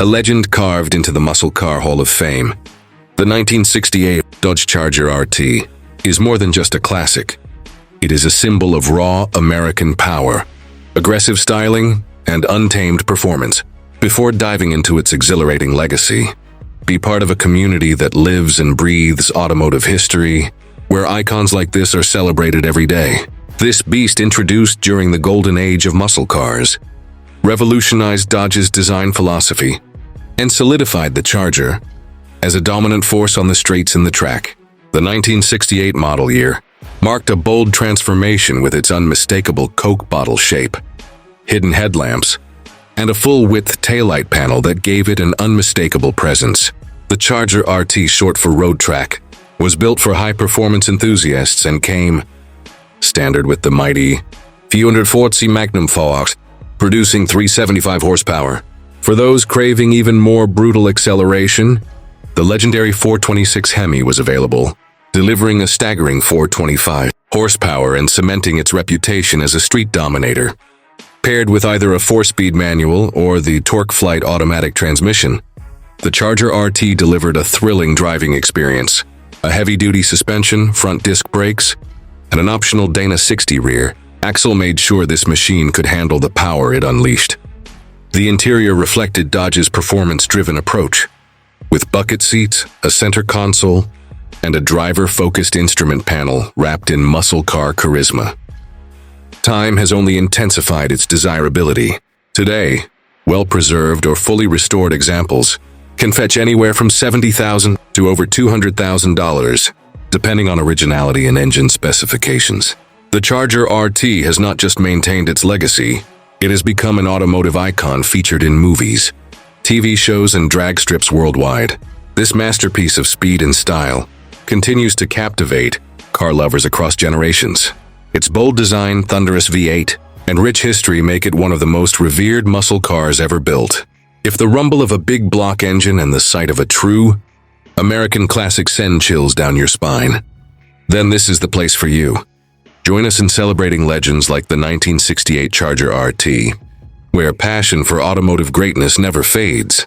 a legend carved into the Muscle Car Hall of Fame. The 1968 Dodge Charger RT is more than just a classic. It is a symbol of raw American power, aggressive styling, and untamed performance. Before diving into its exhilarating legacy, be part of a community that lives and breathes automotive history, where icons like this are celebrated every day. This beast, introduced during the golden age of muscle cars, revolutionized Dodge's design philosophy and solidified the Charger as a dominant force on the straights and the track. The 1968 model year marked a bold transformation with its unmistakable Coke bottle shape, hidden headlamps, and a full-width taillight panel that gave it an unmistakable presence. The Charger RT, short for Road Track, was built for high-performance enthusiasts and came standard with the mighty 440 Magnum V8, producing 375 horsepower. For those craving even more brutal acceleration, the legendary 426 HEMI was available, delivering a staggering 425 horsepower and cementing its reputation as a street dominator. Paired with either a 4-speed manual or the TorqueFlite automatic transmission, the Charger RT delivered a thrilling driving experience. A heavy-duty suspension, front disc brakes, and an optional Dana 60 rear axle made sure this machine could handle the power it unleashed. The interior reflected Dodge's performance-driven approach, with bucket seats, a center console, and a driver-focused instrument panel wrapped in muscle car charisma. Time has only intensified its desirability. Today, well-preserved or fully restored examples can fetch anywhere from $70,000 to over $200,000, depending on originality and engine specifications. The Charger RT has not just maintained its legacy, it has become an automotive icon featured in movies, TV shows, and drag strips worldwide. This masterpiece of speed and style continues to captivate car lovers across generations. Its bold design, thunderous V8, and rich history make it one of the most revered muscle cars ever built. If the rumble of a big block engine and the sight of a true American classic send chills down your spine, then this is the place for you. Join us in celebrating legends like the 1968 Charger RT, where passion for automotive greatness never fades.